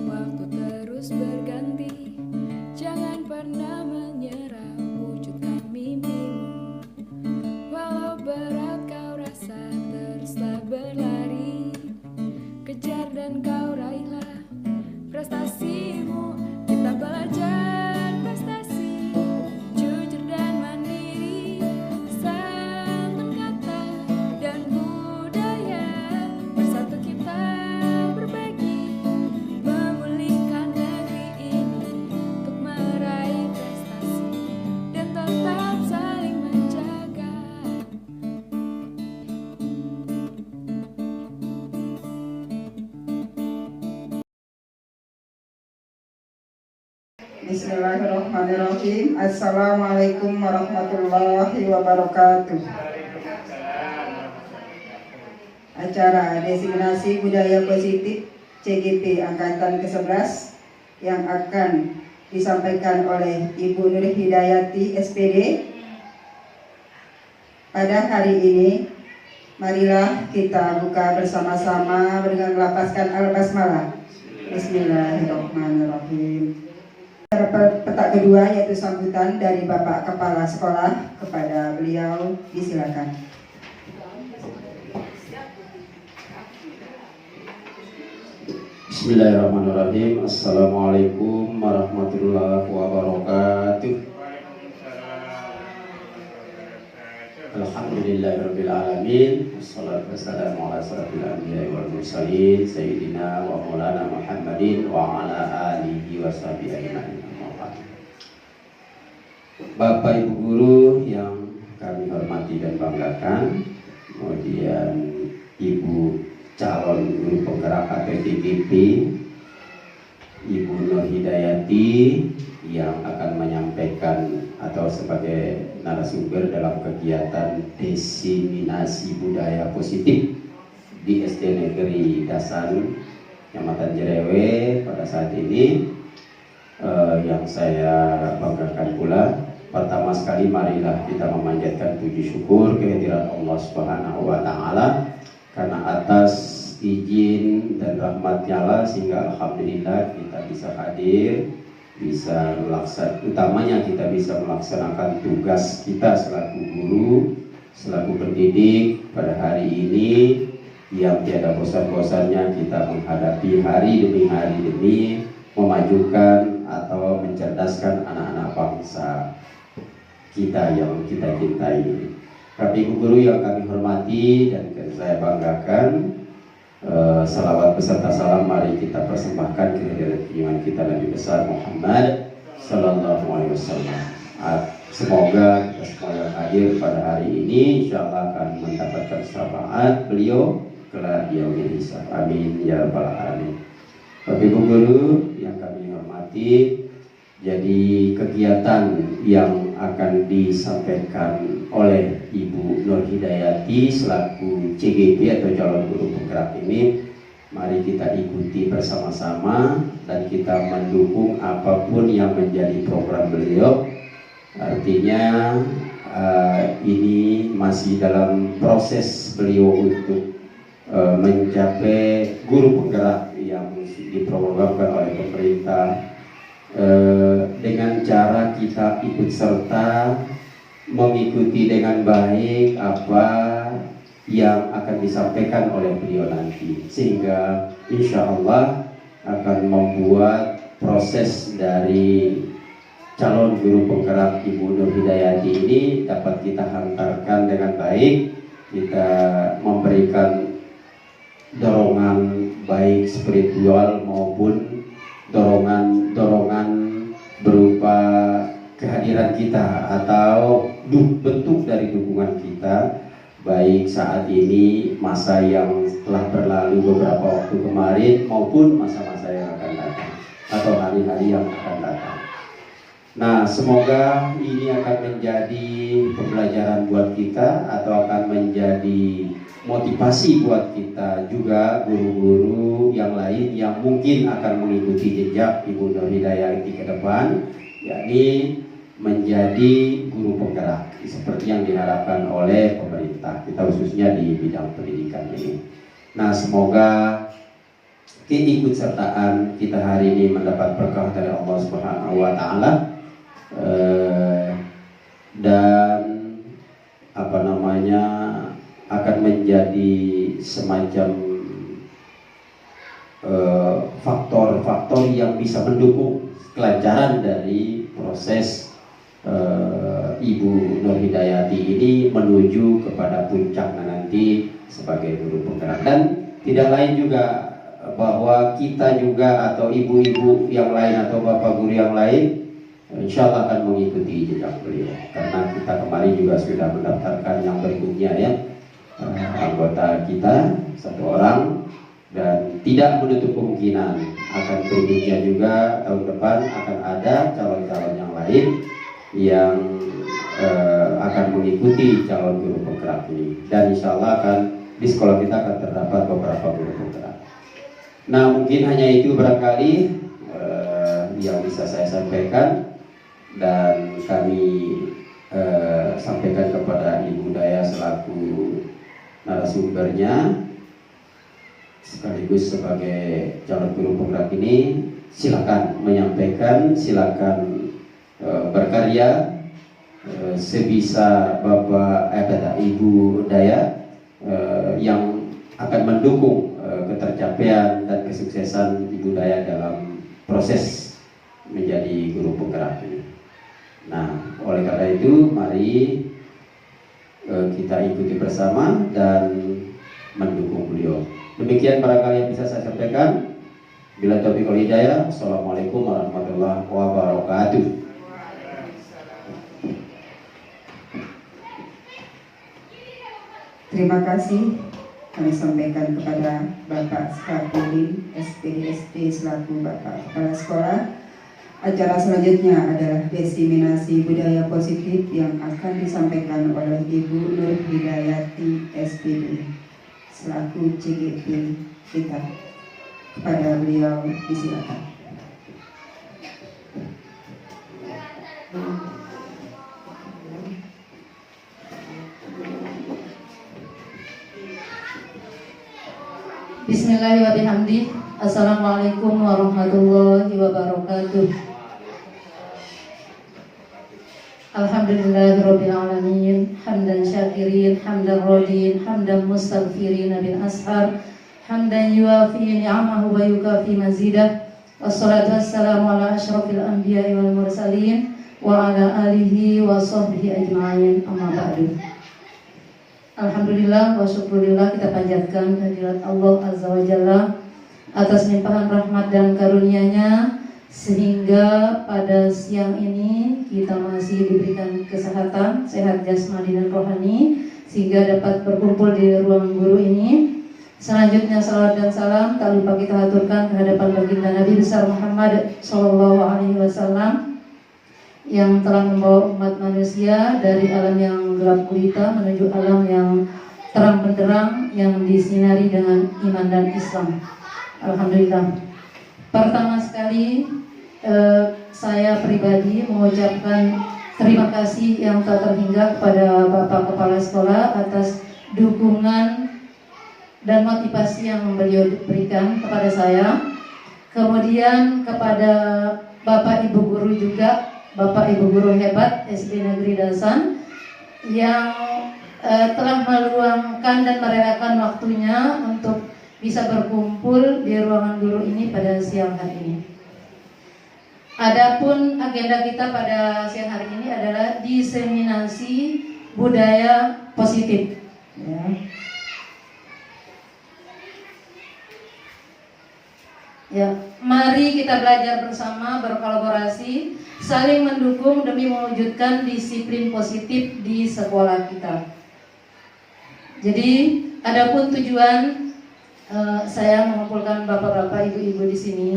waktu terus berganti, jangan pernah menyerah, wujudkan mimpimu. Walau berat kau rasa, teruslah berlari, kejar dan kau raihlah prestasimu. Kita belajar prestasi, jujur dan mandiri, santun kata dan budaya, bersatu kita berbagi, memulihkan negeri ini untuk meraih prestasi dan tetap saling menjaga. Bismillahirrahmanirrahim. Assalamualaikum warahmatullahi wabarakatuh. Acara Designasi Budaya Positif CGP Angkatan ke-11 yang akan disampaikan oleh Ibu Nur Hidayati SPD pada hari ini. Marilah kita buka bersama-sama dengan melafazkan Al-Basmalah. Bismillahirrahmanirrahim. Petak kedua yaitu sambutan dari Bapak Kepala Sekolah, kepada beliau disilakan. Bismillahirrahmanirrahim. Assalamualaikum warahmatullahi wabarakatuh. Alhamdulillahirabbil alamin. Wassalatu wassalamu ala asyrofil anbiya'i wal mursalin sayyidina wa maulana Muhammadin wa ala alihi washabihi ajmain. Bapak Ibu guru yang kami hormati dan banggakan, kemudian Ibu calon guru penggerak atau CGP, Ibu Nur Hidayati yang akan menyampaikan atau sebagai narasumber dalam kegiatan Designasi Budaya Positif di SD Negeri Dasan, Kecamatan Jerewe pada saat ini. Yang saya banggakan pula, pertama sekali marilah kita memanjatkan puji syukur kehadiran Allah Subhanahu wa Ta'ala, karena atas izin dan rahmat-Nya lah sehingga alhamdulillah kita bisa hadir, bisa utamanya kita bisa melaksanakan tugas kita selaku guru, selaku pendidik pada hari ini yang tiada bosan-bosannya kita menghadapi hari demi memajukan atau mencerdaskan anak-anak bangsa kita yang kita cintai. Bapak Ibu guru yang kami hormati dan saya banggakan, salawat beserta salam mari kita persembahkan kehadirat junjungan kita Nabi besar Muhammad Sallallahu Alaihi Wasallam. Semoga kita semua yang hadir pada hari ini insyaallah akan mendapatkan syafaat beliau kelak yaumil hisab. Amin ya rabbal alamin. Bapak Ibu guru yang kami hormati, jadi kegiatan yang akan disampaikan oleh Ibu Nur Hidayati selaku CGP atau calon guru penggerak ini, mari kita ikuti bersama-sama dan kita mendukung apapun yang menjadi program beliau. Artinya ini masih dalam proses beliau untuk mencapai guru penggerak yang diprogramkan oleh pemerintah, dengan cara kita ikut serta mengikuti dengan baik apa yang akan disampaikan oleh beliau nanti, sehingga insya Allah akan membuat proses dari calon guru penggerak Ibu Nur Hidayati ini dapat kita hantarkan dengan baik. Kita memberikan dorongan baik spiritual maupun dorongan berupa kehadiran kita atau bentuk dari dukungan kita, baik saat ini, masa yang telah berlalu beberapa waktu kemarin, maupun masa-masa yang akan datang atau hari-hari yang akan datang. Nah, semoga ini akan menjadi pembelajaran buat kita atau akan menjadi motivasi buat kita juga guru-guru yang lain yang mungkin akan mengikuti jejak Ibu Nur Hidayati ke depan, yakni menjadi guru penggerak seperti yang diharapkan oleh pemerintah kita khususnya di bidang pendidikan ini. Nah, semoga keikutsertaan kita hari ini mendapat berkah dari Allah Subhanahu wa taala, dan akan menjadi semacam faktor-faktor yang bisa mendukung kelancaran dari proses Ibu Nur Hidayati ini menuju kepada puncaknya nanti sebagai guru penggerak. Dan tidak lain juga bahwa kita juga atau ibu-ibu yang lain atau bapak guru yang lain insya Allah akan mengikuti jejak beliau, karena kita kemarin juga sudah mendaftarkan yang berikutnya ya, anggota kita 1 orang, dan tidak menutup kemungkinan akan berikutnya juga tahun depan akan ada calon-calon yang lain yang akan mengikuti calon guru penggerak ini, dan insya Allah akan di sekolah kita akan terdapat beberapa guru penggerak. Nah, mungkin hanya itu barangkali yang bisa saya sampaikan, dan kami sampaikan kepada Ibu Daya selaku narasumbernya sekaligus sebagai calon guru penggerak ini. Silakan menyampaikan, silakan berkarya sebisa Bapak Ibu Daya yang akan mendukung ketercapaian dan kesuksesan Ibu Daya dalam proses menjadi guru penggerak ini. Nah, oleh karena itu mari kita ikuti bersama dan mendukung beliau. Demikian barangkali yang bisa saya sampaikan. Bila taufiq wal hidayah. Assalamualaikum warahmatullahi wabarakatuh. Terima kasih kami sampaikan kepada Bapak Skapulin SPDSD selaku Bapak Kepala Sekolah. Acara selanjutnya adalah diseminasi budaya positif yang akan disampaikan oleh Ibu Nur Hidayati SPD selaku CGP kita. Kepada beliau disilakan. Bismillahirrahmanirrahim. Assalamualaikum warahmatullahi wabarakatuh. Alhamdulillahirabbil alamin, hamdan syakirin, hamdan radin, hamdan mustaghfirin bil ashar, hamdan yuafi ni'amahu wa yukafi mazidah. Wassalatu wassalamu ala asyrafil anbiya'i wal mursalin wa ala alihi wa sahbihi ajma'in. Amma ba'du. Alhamdulillah wa syukurillah, kita panjatkan kehadirat Allah Azza wa Jalla atas limpahan rahmat dan karunia-Nya sehingga pada siang ini kita masih diberikan kesehatan, sehat jasmani dan rohani, sehingga dapat berkumpul di ruang guru ini. Selanjutnya salawat dan salam tak lupa kita aturkan kehadapan baginda Nabi besar Muhammad Sallallahu Alaihi Wasallam yang telah membawa umat manusia dari alam yang gelap gulita menuju alam yang terang benderang yang disinari dengan iman dan Islam. Alhamdulillah. Pertama sekali saya pribadi mengucapkan terima kasih yang tak terhingga kepada Bapak Kepala Sekolah atas dukungan dan motivasi yang beliau berikan kepada saya. Kemudian kepada Bapak Ibu Guru juga, Bapak Ibu Guru hebat SD Negeri Dasan yang telah meluangkan dan merelakan waktunya untuk bisa berkumpul di ruangan guru ini pada siang hari ini. Adapun agenda kita pada siang hari ini adalah diseminasi budaya positif. Ya. Ya, mari kita belajar bersama, berkolaborasi, saling mendukung demi mewujudkan disiplin positif di sekolah kita. Jadi, adapun tujuan saya mengumpulkan bapak-bapak, ibu-ibu di sini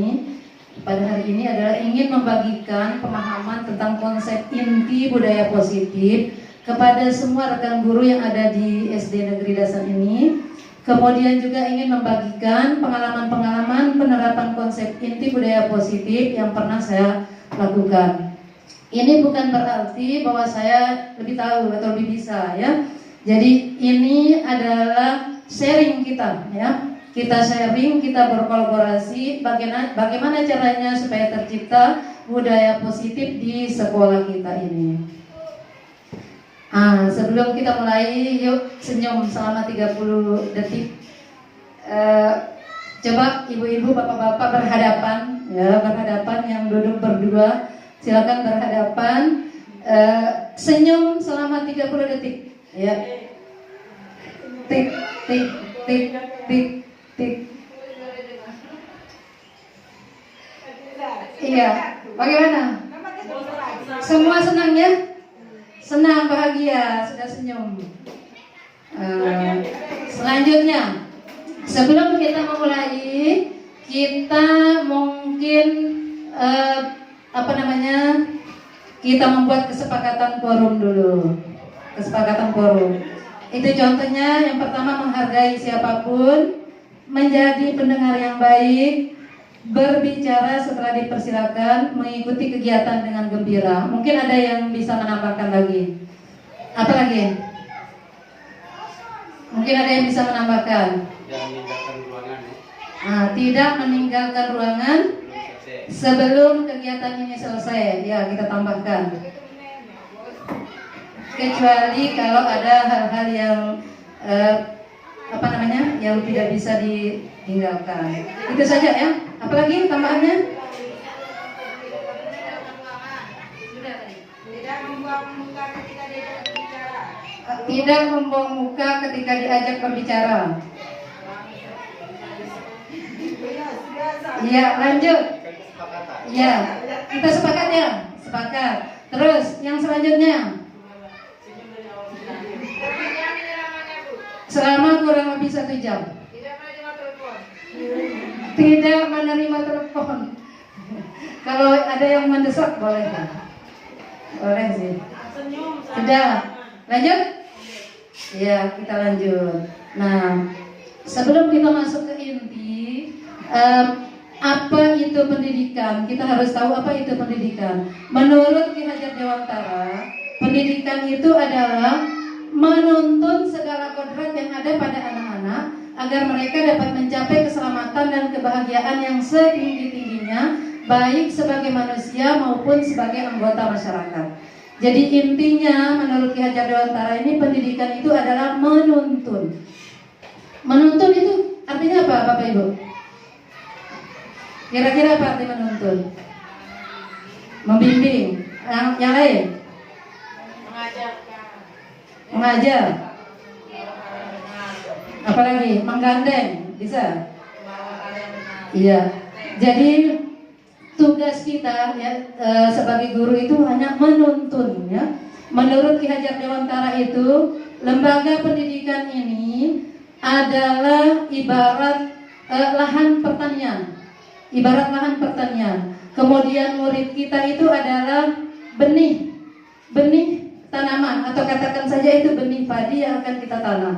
pada hari ini adalah ingin membagikan pemahaman tentang konsep inti budaya positif kepada semua rekan guru yang ada di SD Negeri Dasan ini. Kemudian juga ingin membagikan pengalaman-pengalaman penerapan konsep inti budaya positif yang pernah saya lakukan. Ini bukan berarti bahwa saya lebih tahu atau lebih bisa ya. Jadi ini adalah sharing kita ya. kita sharing, kita berkolaborasi bagaimana caranya supaya tercipta budaya positif di sekolah kita ini. Sebelum kita mulai, yuk senyum selama 30 detik. Coba ibu-ibu, bapak-bapak berhadapan, ya, berhadapan yang duduk berdua, silakan berhadapan. Senyum selama 30 detik, ya. Tik, tik, tik, tik, tik. Iya, bagaimana? Semua senang ya? Senang, bahagia, sudah senyum. Selanjutnya, sebelum kita memulai, kita mungkin kita membuat kesepakatan quorum dulu. Kesepakatan quorum. Itu contohnya, yang pertama menghargai siapapun, menjadi pendengar yang baik, berbicara setelah dipersilakan, mengikuti kegiatan dengan gembira. Mungkin ada yang bisa menambahkan lagi. Apa lagi? Mungkin ada yang bisa menambahkan. Tidak meninggalkan ruangan. Tidak meninggalkan ruangan sebelum kegiatan ini selesai. Ya, kita tambahkan. Kecuali kalau ada hal-hal yang yang tidak bisa ditinggalkan. Itu saja ya. Apalagi tambahannya? Tidak membuang muka ketika diajak berbicara. Tidak membuang muka ketika diajak berbicara. Ya, lanjut. Ya, kita sepakat ya? Sepakat. Terus yang selanjutnya? Selama kurang lebih 1 jam. Tidak menerima telepon. Kalau ada yang mendesak boleh kan? Boleh sih. Sudah. Lanjut? Ya, kita lanjut. Nah, sebelum kita masuk ke inti, apa itu pendidikan? Kita harus tahu apa itu pendidikan. Menurut Ki Hajar Dewantara, pendidikan itu adalah menuntun segala kodrat yang ada pada anak-anak agar mereka dapat mencapai keselamatan dan kebahagiaan yang setinggi-tingginya, baik sebagai manusia maupun sebagai anggota masyarakat. Jadi intinya menurut Ki Hajar Dewantara ini, pendidikan itu adalah menuntun. Menuntun itu artinya apa, Bapak Ibu? Kira-kira apa arti menuntun? Membimbing. Yang lain? Mengajar. Apalagi? Menggandeng. Bisa? Iya. Jadi tugas kita ya sebagai guru itu hanya menuntun ya. Menurut Ki Hajar Dewantara itu, lembaga pendidikan ini adalah ibarat lahan pertanian. Ibarat lahan pertanian. Kemudian murid kita itu adalah benih tanaman, atau katakan saja itu benih padi yang akan kita tanam.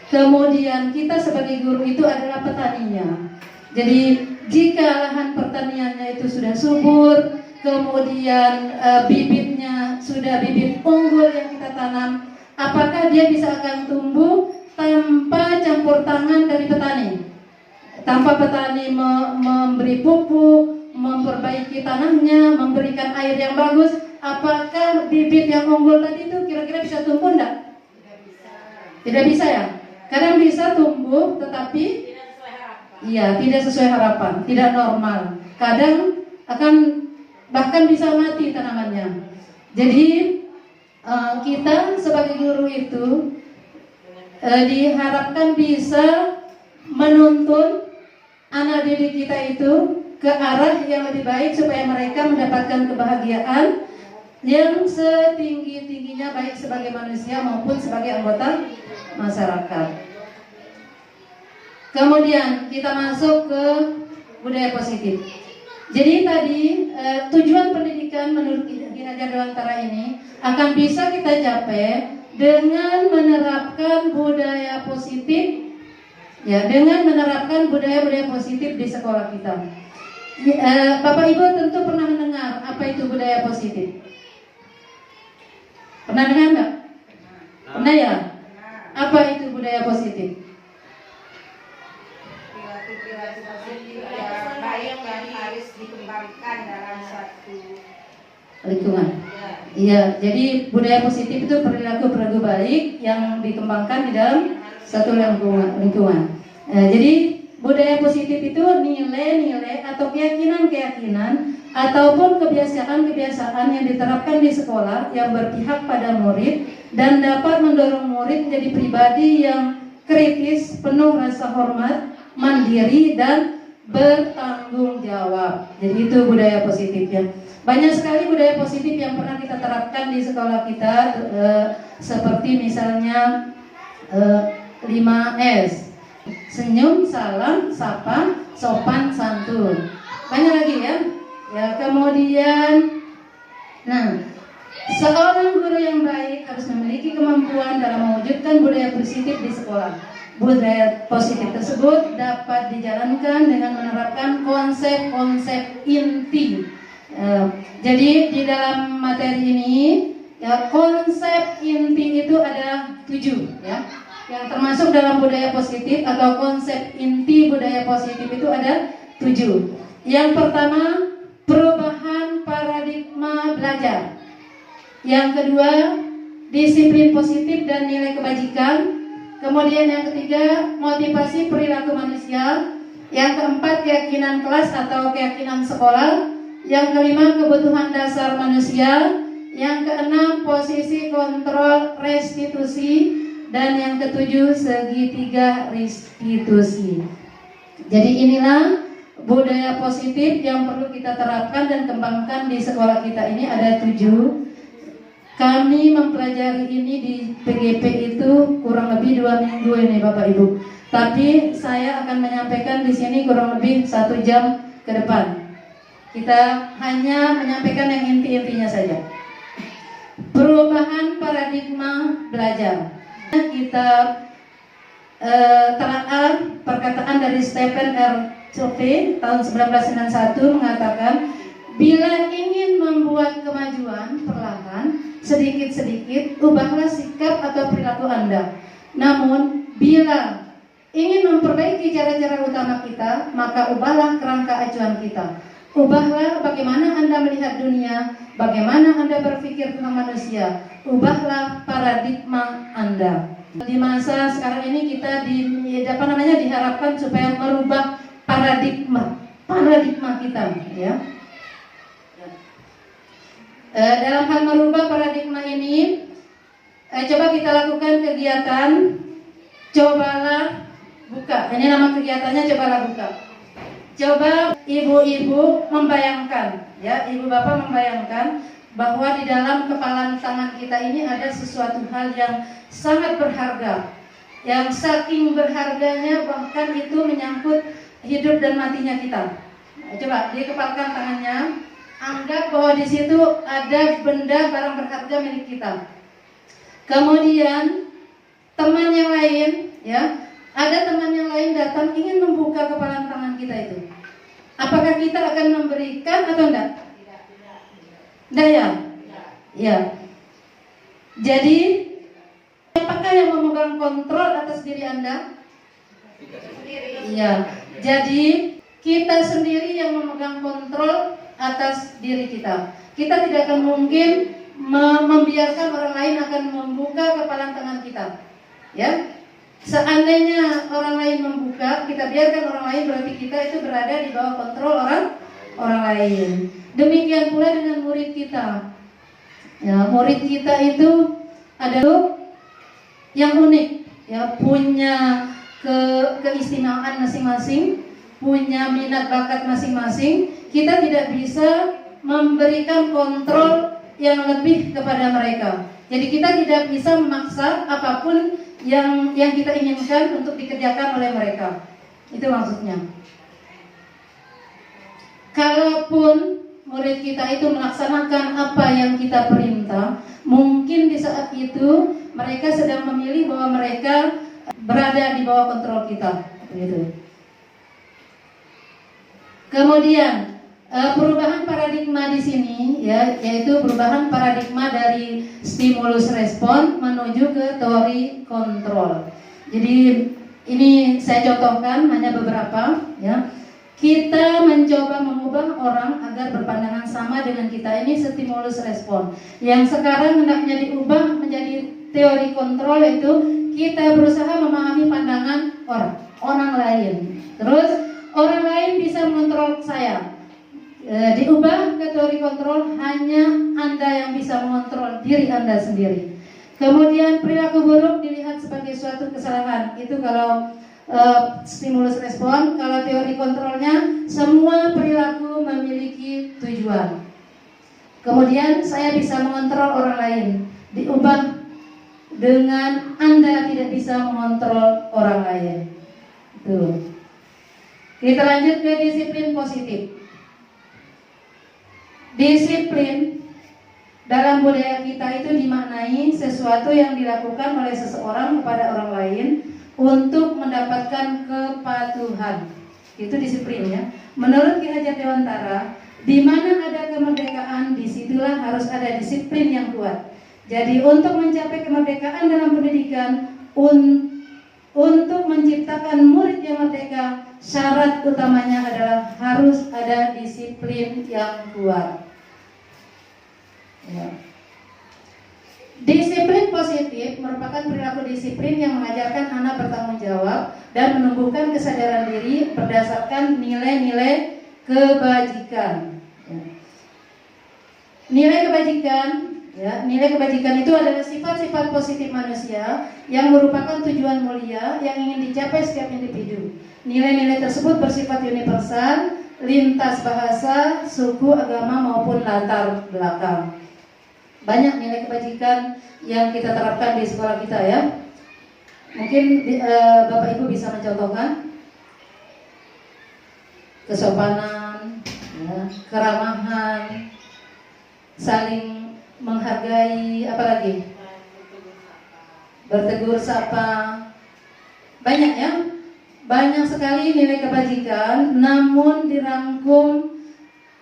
Kemudian kita sebagai guru itu adalah petaninya. Jadi jika lahan pertaniannya itu sudah subur, kemudian bibitnya sudah bibit unggul yang kita tanam, apakah dia bisa akan tumbuh tanpa campur tangan dari petani? Tanpa petani memberi pupuk, memperbaiki tanahnya, memberikan air yang bagus, apakah bibit yang unggul tadi itu kira-kira bisa tumbuh enggak? Tidak bisa ya? Kadang bisa tumbuh tetapi tidak sesuai harapan, tidak normal. Kadang akan bahkan bisa mati tanamannya. Jadi kita sebagai guru itu diharapkan bisa menuntun anak didik kita itu ke arah yang lebih baik supaya mereka mendapatkan kebahagiaan yang setinggi-tingginya, baik sebagai manusia maupun sebagai anggota masyarakat. Kemudian kita masuk ke budaya positif. Jadi tadi tujuan pendidikan menurut Ki Hajar Dewantara ini akan bisa kita capai dengan menerapkan budaya positif, ya, dengan menerapkan budaya-budaya positif di sekolah kita. Bapak Ibu tentu pernah mendengar apa itu budaya positif. Pernah dengar enggak? Pernah ya? Apa itu budaya positif? harus dikembangkan dalam suatu lingkungan. Iya, jadi budaya positif itu perilaku baik yang dikembangkan di dalam satu lingkungan. Jadi budaya positif itu nilai-nilai atau keyakinan-keyakinan ataupun kebiasaan-kebiasaan yang diterapkan di sekolah yang berpihak pada murid dan dapat mendorong murid menjadi pribadi yang kritis, penuh rasa hormat, mandiri dan bertanggung jawab. Jadi itu budaya positifnya. Banyak sekali budaya positif yang pernah kita terapkan di sekolah kita, seperti misalnya 5S: senyum, salam, sapa, sopan, santun. Banyak lagi ya. Kemudian, seorang guru yang baik harus memiliki kemampuan dalam mewujudkan budaya positif di sekolah. Budaya positif tersebut dapat dijalankan dengan menerapkan konsep-konsep inti. Jadi di dalam materi ini, konsep inti itu ada 7 ya. Yang termasuk dalam budaya positif atau konsep inti budaya positif itu ada 7. Yang pertama, perubahan paradigma belajar. Yang kedua, disiplin positif dan nilai kebajikan. Kemudian yang ketiga, motivasi perilaku manusia. Yang keempat, keyakinan kelas atau keyakinan sekolah. Yang kelima, kebutuhan dasar manusia. Yang keenam, posisi kontrol restitusi. Dan yang ketujuh, segitiga restitusi. Jadi inilah budaya positif yang perlu kita terapkan dan kembangkan di sekolah kita ini. Ada 7. Kami mempelajari ini di PGP itu kurang lebih 2 minggu ini Bapak Ibu. Tapi saya akan menyampaikan di sini kurang lebih 1 jam ke depan. Kita hanya menyampaikan yang inti-intinya saja. Perubahan paradigma belajar. Kita telaah perkataan dari Stephen R. Covey tahun 1991 mengatakan, bila ingin membuat kemajuan perlahan, sedikit-sedikit, ubahlah sikap atau perilaku Anda. Namun, bila ingin memperbaiki cara-cara utama kita, maka ubahlah kerangka acuan kita. Ubahlah bagaimana Anda melihat dunia, bagaimana Anda berpikir tentang manusia. Ubahlah paradigma Anda. Di masa sekarang ini kita diharapkan supaya merubah paradigma kita, ya. Dalam hal merubah paradigma ini, coba kita lakukan kegiatan cobalah buka. Ini nama kegiatannya cobalah buka. Coba ibu-ibu membayangkan, ya, ibu bapak membayangkan bahwa di dalam kepalan tangan kita ini ada sesuatu hal yang sangat berharga, yang saking berharganya bahkan itu menyangkut hidup dan matinya kita. Coba dikepalkan tangannya, anggap bahwa di situ ada benda barang berharga milik kita. Kemudian teman yang lain, ya, ada teman yang lain datang ingin membuka kepalan tangan kita itu. Apakah kita akan memberikan atau enggak? Enggak ya? Ya. Jadi, apakah yang memegang kontrol atas diri Anda? Iya. Jadi, kita sendiri yang memegang kontrol atas diri kita. Kita tidak akan mungkin membiarkan orang lain akan membuka kepalan tangan kita. Ya. Seandainya orang lain membuka, kita biarkan orang lain, berarti kita itu berada di bawah kontrol orang lain. Demikian pula dengan murid kita. Ya, murid kita itu adalah yang unik, ya, punya keistimewaan masing-masing, punya minat bakat masing-masing. Kita tidak bisa memberikan kontrol yang lebih kepada mereka. Jadi kita tidak bisa memaksa apapun yang kita inginkan untuk dikerjakan oleh mereka. Itu maksudnya. Kalaupun murid kita itu melaksanakan apa yang kita perintah, mungkin di saat itu mereka sedang memilih bahwa mereka berada di bawah kontrol kita. Gitu. Kemudian perubahan paradigma di sini, ya, yaitu perubahan paradigma dari stimulus respon menuju ke teori kontrol. Jadi ini saya contohkan hanya beberapa, ya. kita mencoba mengubah orang agar berpandangan sama dengan kita. Ini stimulus respon. Yang sekarang hendaknya diubah menjadi teori kontrol, itu kita berusaha memahami pandangan orang lain. Terus orang lain bisa mengontrol saya. Diubah ke teori kontrol, hanya Anda yang bisa mengontrol diri Anda sendiri. Kemudian perilaku buruk dilihat sebagai suatu kesalahan. Itu kalau stimulus respon. Kalau teori kontrolnya, semua perilaku memiliki tujuan. Kemudian saya bisa mengontrol orang lain. Diubah dengan Anda tidak bisa mengontrol orang lain. Tuh. Kita lanjut ke disiplin positif. Disiplin dalam budaya kita itu dimaknai sesuatu yang dilakukan oleh seseorang kepada orang lain untuk mendapatkan kepatuhan. Itu disiplin ya. Menurut Ki Hajar Dewantara, di mana ada kemerdekaan, disitulah harus ada disiplin yang kuat. Jadi untuk mencapai kemerdekaan dalam pendidikan, untuk menciptakan murid yang merdeka, syarat utamanya adalah harus ada disiplin yang kuat. Ya. Disiplin positif merupakan perilaku disiplin yang mengajarkan anak bertanggung jawab dan menumbuhkan kesadaran diri berdasarkan nilai-nilai kebajikan. Ya. Nilai kebajikan itu adalah sifat-sifat positif manusia yang merupakan tujuan mulia yang ingin dicapai setiap individu. Nilai-nilai tersebut bersifat universal, lintas bahasa, suku, agama maupun latar belakang. Banyak nilai kebajikan yang kita terapkan di sekolah kita ya. Mungkin Bapak Ibu bisa mencontohkan kesopanan, ya, keramahan, saling menghargai, apalagi bertegur sapa. Banyak ya, banyak sekali nilai kebajikan, namun dirangkum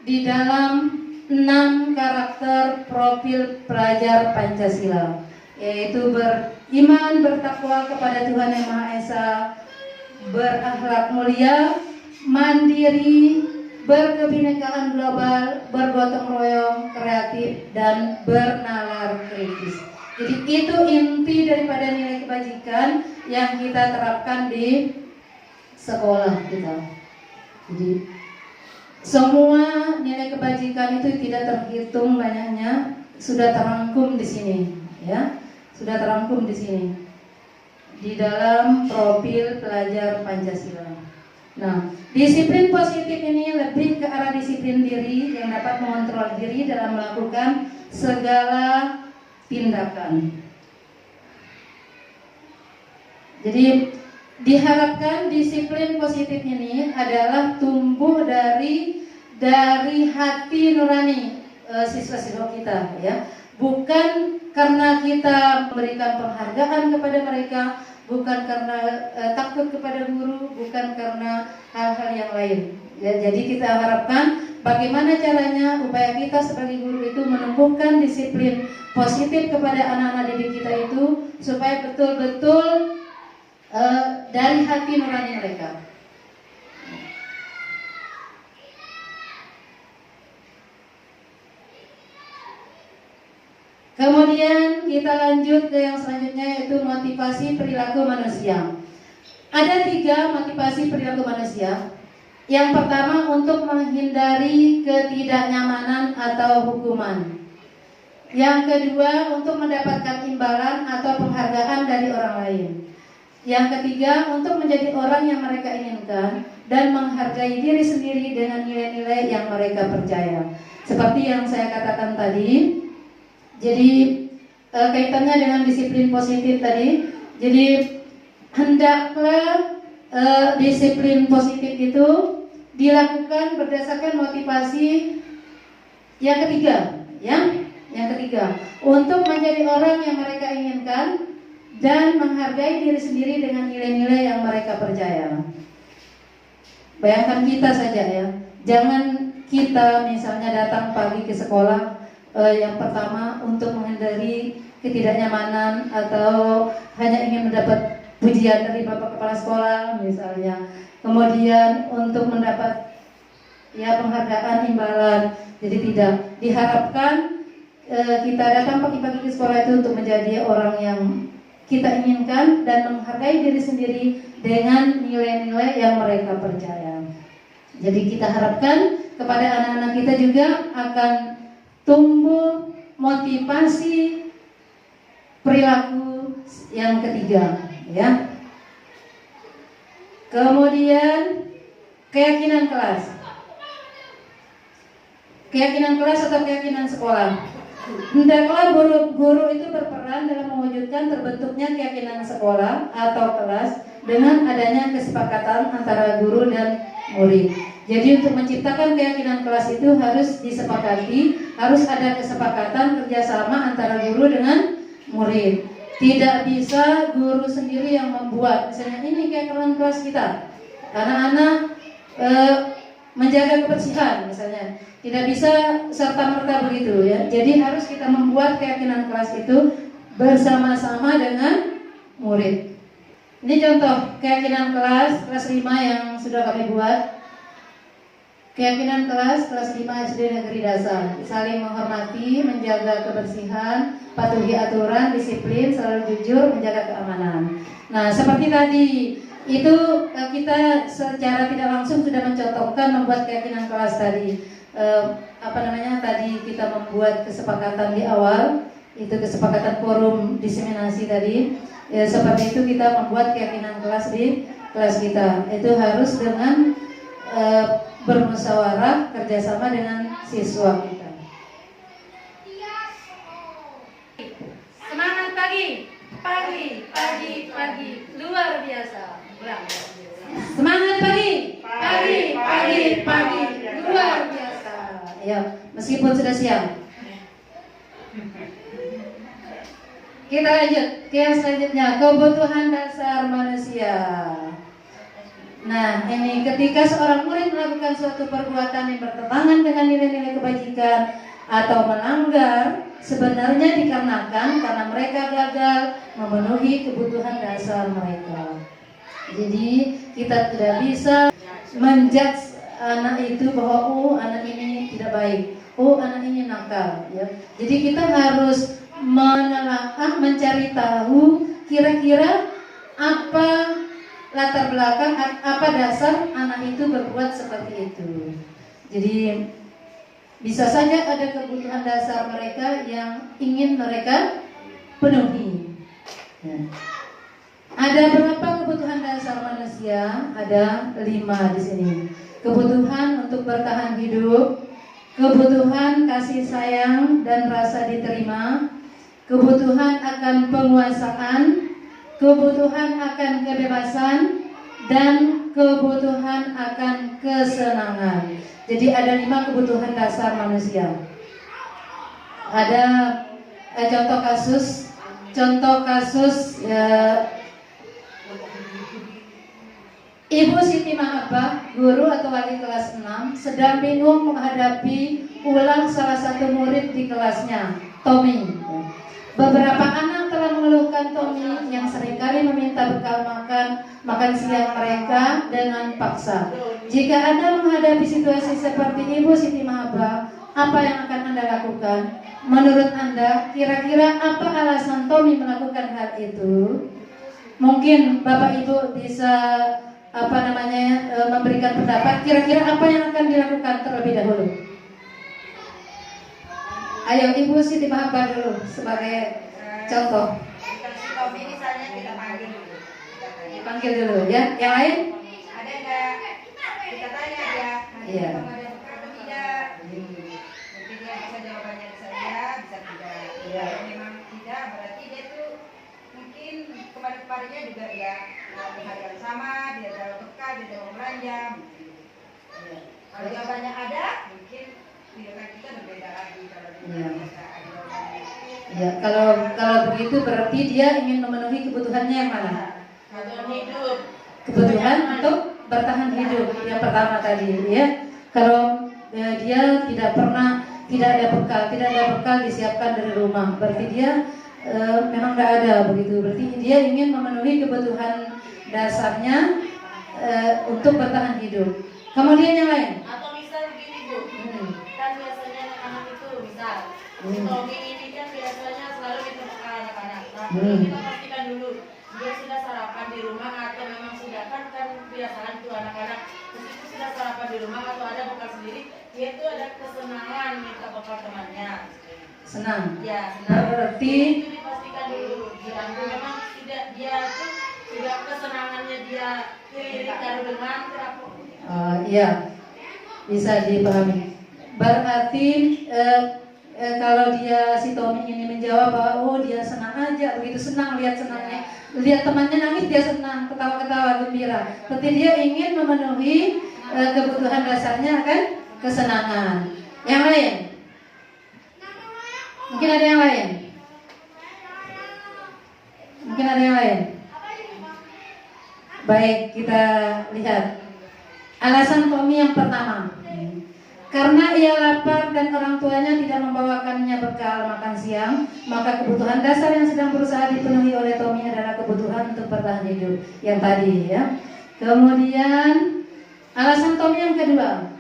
di dalam 6 karakter profil pelajar Pancasila, yaitu beriman, bertakwa kepada Tuhan Yang Maha Esa, berakhlak mulia, mandiri, berkebinekaan global, bergotong royong, kreatif, dan bernalar kritis. Jadi itu inti daripada nilai kebajikan yang kita terapkan di sekolah kita. Jadi semua nilai kebajikan itu tidak terhitung banyaknya, sudah terangkum di sini, ya, sudah terangkum di sini di dalam profil pelajar Pancasila. Nah, disiplin positif ini lebih ke arah disiplin diri yang dapat mengontrol diri dalam melakukan segala tindakan. Jadi diharapkan disiplin positif ini adalah tumbuh dari hati nurani siswa-siswa kita ya. Bukan karena kita memberikan penghargaan kepada mereka, bukan karena takut kepada guru, bukan karena hal-hal yang lain. Ya, jadi kita harapkan bagaimana caranya upaya kita sebagai guru itu menumbuhkan disiplin positif kepada anak-anak didik kita itu supaya betul-betul dari hati nurani mereka. Kemudian kita lanjut ke yang selanjutnya, yaitu motivasi perilaku manusia. Ada 3 motivasi perilaku manusia. Yang pertama, untuk menghindari ketidaknyamanan atau hukuman. Yang kedua, untuk mendapatkan imbalan atau penghargaan dari orang lain. Yang ketiga, untuk menjadi orang yang mereka inginkan dan menghargai diri sendiri dengan nilai-nilai yang mereka percaya. Seperti yang saya katakan tadi, jadi kaitannya dengan disiplin positif tadi. Jadi hendaklah disiplin positif itu dilakukan berdasarkan motivasi yang ketiga, ya. Yang ketiga, untuk menjadi orang yang mereka inginkan dan menghargai diri sendiri dengan nilai-nilai yang mereka percaya. Bayangkan kita saja ya, jangan kita misalnya datang pagi ke sekolah, yang pertama untuk menghindari ketidaknyamanan atau hanya ingin mendapat pujian dari Bapak Kepala Sekolah misalnya. Kemudian untuk mendapat ya penghargaan, imbalan. Jadi tidak diharapkan kita datang pagi-pagi ke sekolah itu untuk menjadi orang yang kita inginkan dan menghargai diri sendiri dengan nilai-nilai yang mereka percaya. Jadi kita harapkan kepada anak-anak kita juga akan tumbuh motivasi perilaku yang ketiga, ya. Kemudian keyakinan kelas. Keyakinan kelas atau keyakinan sekolah. Hendaklah guru itu berperan dalam mewujudkan terbentuknya keyakinan sekolah atau kelas dengan adanya kesepakatan antara guru dan murid. Jadi untuk menciptakan keyakinan kelas itu harus disepakati, harus ada kesepakatan kerjasama antara guru dengan murid. Tidak bisa guru sendiri yang membuat, misalnya ini keyakinan kelas kita, anak-anak menjaga kebersihan misalnya, tidak bisa serta-merta begitu ya. Jadi harus kita membuat keyakinan kelas itu bersama-sama dengan murid. Ini contoh keyakinan kelas 5 yang sudah kami buat. Keyakinan kelas 5 SD Negeri Dasar, saling menghormati, menjaga kebersihan, patuhi aturan, disiplin, selalu jujur, menjaga keamanan. Nah, seperti tadi itu kita secara tidak langsung sudah mencontohkan membuat keyakinan kelas tadi. Tadi kita membuat kesepakatan di awal, itu kesepakatan forum diseminasi tadi. Ya, seperti itu kita membuat keyakinan kelas di kelas kita. Itu harus dengan bermusyawarah kerjasama dengan siswa kita. Semangat pagi, pagi, luar biasa. Semangat pagi, luar biasa. Ya, meskipun sudah siang. Kita lanjut ke yang selanjutnya, kebutuhan dasar manusia. Nah, ini ketika seorang murid melakukan suatu perbuatan yang bertentangan dengan nilai-nilai kebajikan atau melanggar, sebenarnya dikarenakan karena mereka gagal memenuhi kebutuhan dasar mereka. Jadi kita tidak bisa menjudge anak itu bahwa anak ini tidak baik, anak ini nakal, ya. Jadi kita harus menelaah, mencari tahu kira-kira apa latar belakang, apa dasar anak itu berbuat seperti itu. Jadi bisa saja ada kebutuhan dasar mereka yang ingin mereka penuhi. Ya. Ada berapa kebutuhan dasar manusia? Ada 5 di sini. Kebutuhan untuk bertahan hidup, kebutuhan kasih sayang dan rasa diterima, kebutuhan akan penguasaan, kebutuhan akan kebebasan, dan kebutuhan akan kesenangan. Jadi ada 5 kebutuhan dasar manusia. Ada contoh kasus ya, Ibu Siti Mahabbah, guru atau wali kelas 6, sedang bingung menghadapi ulang salah satu murid di kelasnya, Tommy. Beberapa anak telah mengeluhkan Tommy yang seringkali meminta bekal makan siang mereka dengan paksa. Jika Anda menghadapi situasi seperti Ibu Siti Mahabbah, apa yang akan Anda lakukan? Menurut Anda, kira-kira apa alasan Tommy melakukan hal itu? Mungkin Bapak Ibu bisa memberikan pendapat. Kira-kira apa yang akan dilakukan terlebih dahulu? Ayo Ibu Siti Mahabbah dulu sebagai contoh. Dikasih kopi misalnya kita panggil dulu. Panggil dulu ya. Yang lain? Ada enggak? Kita tanya dia. Iya. Ada atau tidak? Mungkin dia bisa jawabannya bisa iya, bisa tidak. Iya. Kalau memang tidak, berarti dia tuh mungkin kemarin-kemarinnya juga ya hari yang sama, dia ada bekal, dia ada mau belanja. Iya. Kalau jawabannya ada, mungkin pilihan kita berbeda lagi. Kalau dia bisa ada jawabannya. Ya, kalau begitu berarti dia ingin memenuhi kebutuhannya yang mana? Kebutuhan hidup. Kebutuhan untuk bertahan hidup yang pertama tadi, ya. Kalau dia tidak ada bekal disiapkan dari rumah, berarti dia memang tidak ada begitu. Berarti dia ingin memenuhi kebutuhan dasarnya untuk bertahan hidup. Kemudian yang lain? Atau misalnya Kan biasanya anak-anak itu misal si Tommy ini kan biasanya selalu minta bekal anak-anak. Nah, kita pastikan dulu dia sudah sarapan di rumah atau memang sudah kan kebiasaan tuh anak-anak itu sudah sarapan di rumah atau ada bekal sendiri, dia tuh ada kesenangan minta bekal temannya. Senang. Ya, senang. Berarti itu dipastikan dulu. Memang tidak dia tuh tidak kesenangannya dia iri kalau dengan kerapuk. Iya, bisa dipahami. Berarti kalau dia si Tommy ini menjawab bahwa dia senang aja, begitu senang lihat senangnya, lihat temannya nangis dia senang, ketawa-ketawa gembira. Berarti dia ingin memenuhi kebutuhan dasarnya kan kesenangan. Yang lain? Mungkin ada yang lain? Mungkin ada yang lain? Baik, kita lihat alasan Tommy yang pertama. Karena ia lapar dan orang tuanya tidak membawakannya bekal makan siang, maka kebutuhan dasar yang sedang berusaha dipenuhi oleh Tommy adalah kebutuhan untuk bertahan hidup yang tadi ya. Kemudian alasan Tommy yang kedua,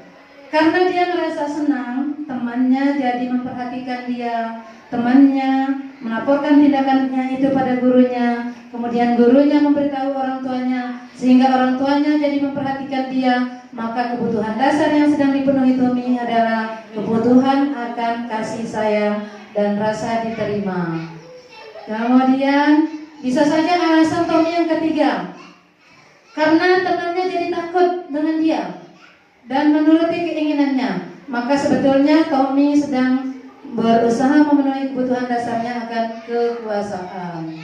karena dia merasa senang temannya jadi memperhatikan dia, temannya melaporkan tindakannya itu pada gurunya, kemudian gurunya memberitahu orang tuanya, sehingga orang tuanya jadi memperhatikan dia, maka kebutuhan dasar yang sedang dipenuhi Tommy adalah kebutuhan akan kasih sayang dan rasa diterima. Kemudian bisa saja alasan Tommy yang ketiga, karena temannya jadi takut dengan dia dan menuruti keinginannya, maka sebetulnya Tommy sedang berusaha memenuhi kebutuhan dasarnya akan kekuasaan.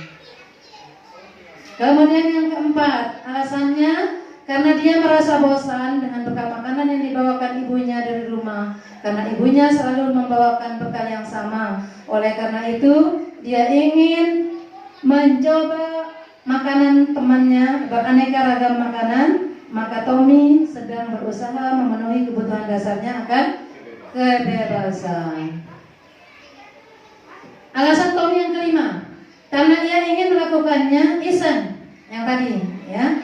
Kemudian yang keempat, alasannya karena dia merasa bosan dengan bekal makanan yang dibawakan ibunya dari rumah, karena ibunya selalu membawakan bekal yang sama. Oleh karena itu, dia ingin mencoba makanan temannya, beraneka ragam makanan. Maka Tommy sedang berusaha memenuhi kebutuhan dasarnya akan kebebasan. Alasan Tommy yang kelima, karena ia ingin melakukannya iseng, yang tadi ya,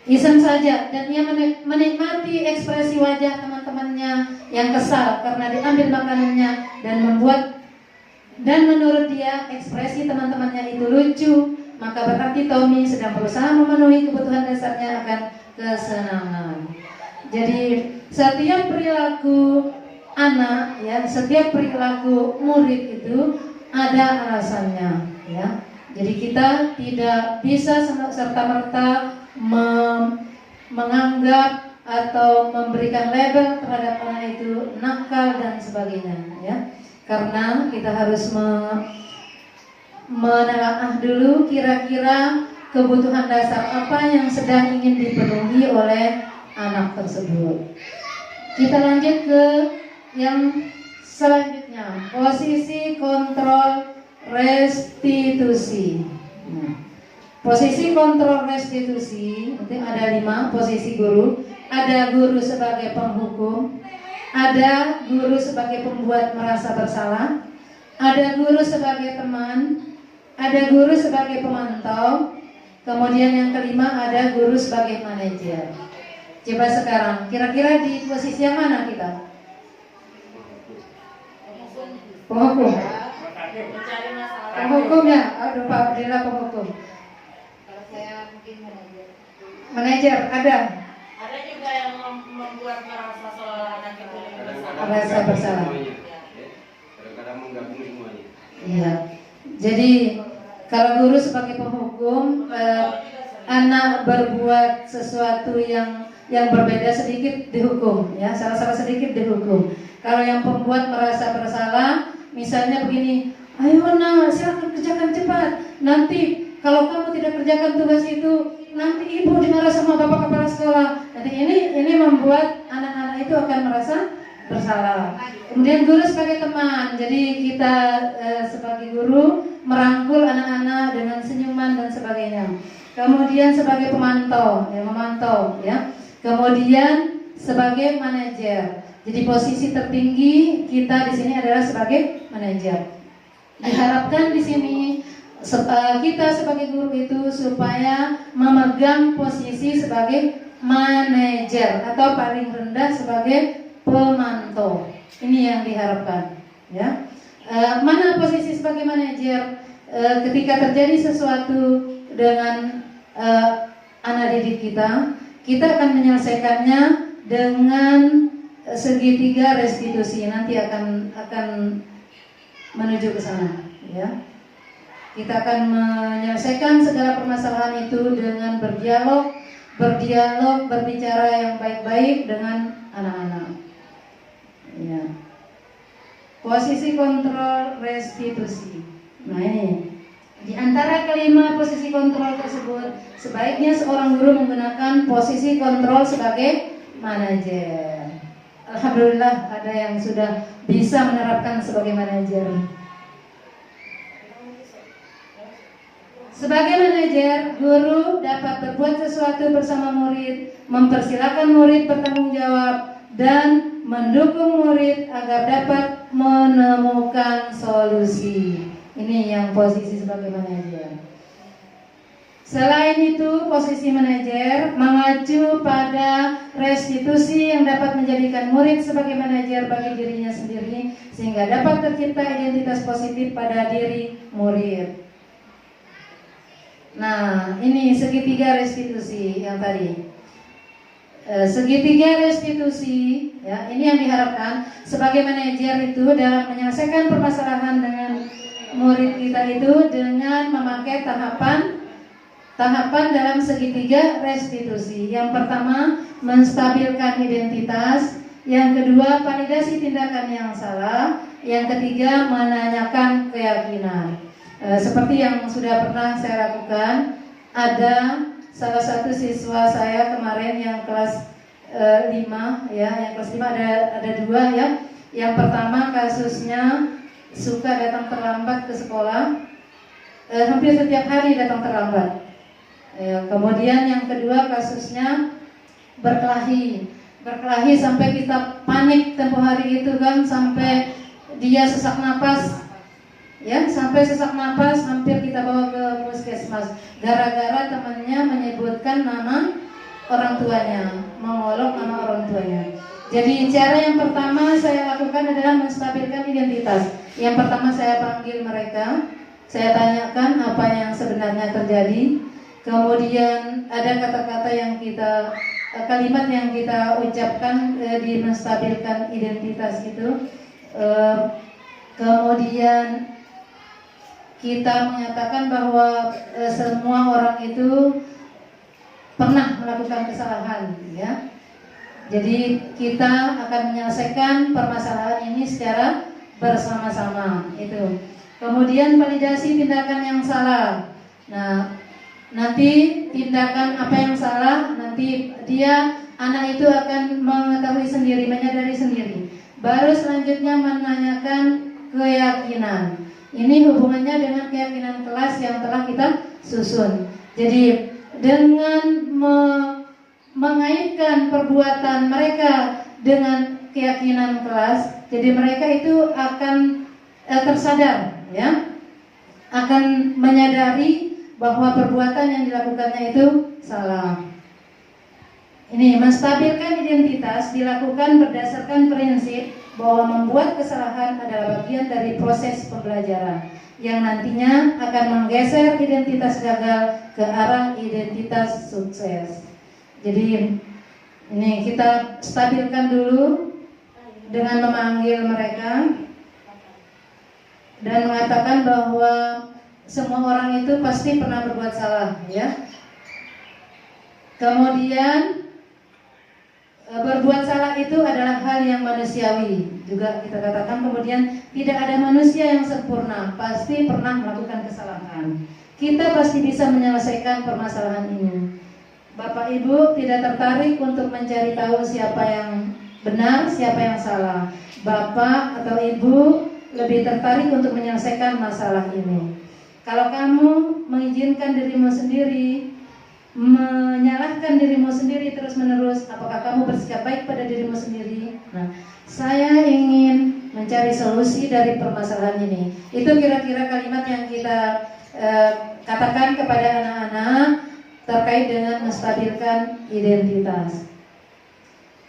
iseng saja, dan ia menikmati ekspresi wajah teman-temannya yang kesal karena diambil makanannya dan menurut dia ekspresi teman-temannya itu lucu, maka berarti Tommy sedang berusaha memenuhi kebutuhan dasarnya akan kesenangan. Jadi setiap perilaku anak ya, setiap perilaku murid itu ada alasannya ya. Jadi kita tidak bisa serta-merta menganggap atau memberikan label terhadap anak itu nakal dan sebagainya ya. Karena kita harus menelaah dulu kira-kira kebutuhan dasar apa yang sedang ingin dipenuhi oleh anak tersebut. Kita lanjut ke yang selanjutnya, posisi kontrol restitusi. Posisi kontrol restitusi itu ada 5 posisi guru. Ada guru sebagai penghukum, ada guru sebagai pembuat merasa bersalah, ada guru sebagai teman, ada guru sebagai pemantau, kemudian yang kelima ada guru sebagai manajer. Coba sekarang, kira-kira di posisi yang mana kita? Penghukum. Penghukum ya, aduh Pak Abdillah penghukum. Kalau saya mungkin manajer. Manajer ada. Ada juga yang membuat merasa seolah anak itu bersalah. Merasa bersalah. Kadang-kadang menggabung semuanya. Iya. Jadi kalau guru sebagai penghukum, anak berbuat sesuatu yang berbeda sedikit dihukum, ya, salah-salah sedikit dihukum. Kalau yang pembuat merasa bersalah, misalnya begini, ayo nak, silakan kerjakan cepat. Nanti kalau kamu tidak kerjakan tugas itu, nanti ibu dimarah sama bapak kepala sekolah. Jadi ini membuat anak-anak itu akan merasa bersalah. Kemudian guru sebagai teman, jadi kita sebagai guru merangkul anak-anak dengan senyuman dan sebagainya. Kemudian sebagai pemantau, ya, memantau, ya. Kemudian sebagai manajer. Jadi posisi tertinggi kita di sini adalah sebagai manajer. Diharapkan di sini kita sebagai guru itu supaya memegang posisi sebagai manajer atau paling rendah sebagai pemantau. Ini yang diharapkan, ya. Mana posisi sebagai manajer ketika terjadi sesuatu dengan anak didik kita akan menyelesaikannya dengan segitiga restitusi. Nanti akan menuju ke sana, ya. Kita akan menyelesaikan segala permasalahan itu dengan berdialog, berbicara yang baik-baik dengan anak-anak. Ya. Posisi kontrol restitusi. Nah ini, di antara kelima posisi kontrol tersebut, sebaiknya seorang guru menggunakan posisi kontrol sebagai manajer. Alhamdulillah ada yang sudah bisa menerapkan sebagai manajer. Sebagai manajer, guru dapat berbuat sesuatu bersama murid, mempersilahkan murid bertanggung jawab, dan mendukung murid agar dapat menemukan solusi. Ini yang posisi sebagai manajer. Selain itu, posisi manajer mengacu pada restitusi yang dapat menjadikan murid sebagai manajer bagi dirinya sendiri, sehingga dapat tercipta identitas positif pada diri murid. Nah, ini segitiga restitusi yang tadi. Segitiga restitusi, ya, ini yang diharapkan sebagai manajer itu dalam menyelesaikan permasalahan dengan murid kita itu dengan memakai tahapan dalam segitiga restitusi. Yang pertama, menstabilkan identitas. Yang kedua, validasi tindakan yang salah. Yang ketiga, menanyakan keyakinan. Seperti yang sudah pernah saya lakukan, ada salah satu siswa saya kemarin yang kelas 5, ya, yang kelas 5 ada 2, ya. Yang pertama kasusnya suka datang terlambat ke sekolah, hampir setiap hari datang terlambat. Kemudian yang kedua kasusnya berkelahi sampai kita panik tempo hari itu kan, sampai dia sesak napas. Ya, sampai sesak napas, hampir kita bawa ke puskesmas gara-gara temannya menyebutkan nama orang tuanya, mengolok nama orang tuanya. Jadi cara yang pertama saya lakukan adalah menstabilkan identitas. Yang pertama saya panggil mereka, saya tanyakan apa yang sebenarnya terjadi. Kemudian ada kata-kata yang kalimat yang kita ucapkan di menstabilkan identitas itu. Kemudian kita mengatakan bahwa semua orang itu pernah melakukan kesalahan, ya. Jadi kita akan menyelesaikan permasalahan ini secara bersama-sama itu. Kemudian validasi tindakan yang salah. Nah, nanti tindakan apa yang salah, nanti anak itu akan mengetahui sendiri, menyadari sendiri. Baru selanjutnya menanyakan keyakinan. Ini hubungannya dengan keyakinan kelas yang telah kita susun. Jadi dengan mengaitkan perbuatan mereka dengan keyakinan kelas, jadi mereka itu akan tersadar, ya, akan menyadari bahwa perbuatan yang dilakukannya itu salah. Ini menstabilkan identitas dilakukan berdasarkan prinsip bahwa membuat kesalahan adalah bagian dari proses pembelajaran yang nantinya akan menggeser identitas gagal ke arah identitas sukses. Jadi ini kita stabilkan dulu dengan memanggil mereka dan mengatakan bahwa semua orang itu pasti pernah berbuat salah, ya. Kemudian berbuat salah itu adalah hal yang manusiawi. Juga kita katakan kemudian tidak ada manusia yang sempurna, pasti pernah melakukan kesalahan. Kita pasti bisa menyelesaikan permasalahan ini. Bapak Ibu tidak tertarik untuk mencari tahu siapa yang benar, siapa yang salah. Bapak atau Ibu lebih tertarik untuk menyelesaikan masalah ini. Kalau kamu mengizinkan dirimu sendiri, menyalahkan dirimu sendiri terus-menerus, apakah kamu bersikap baik pada dirimu sendiri? Nah, saya ingin mencari solusi dari permasalahan ini. Itu kira-kira kalimat yang kita katakan kepada anak-anak terkait dengan menstabilkan identitas.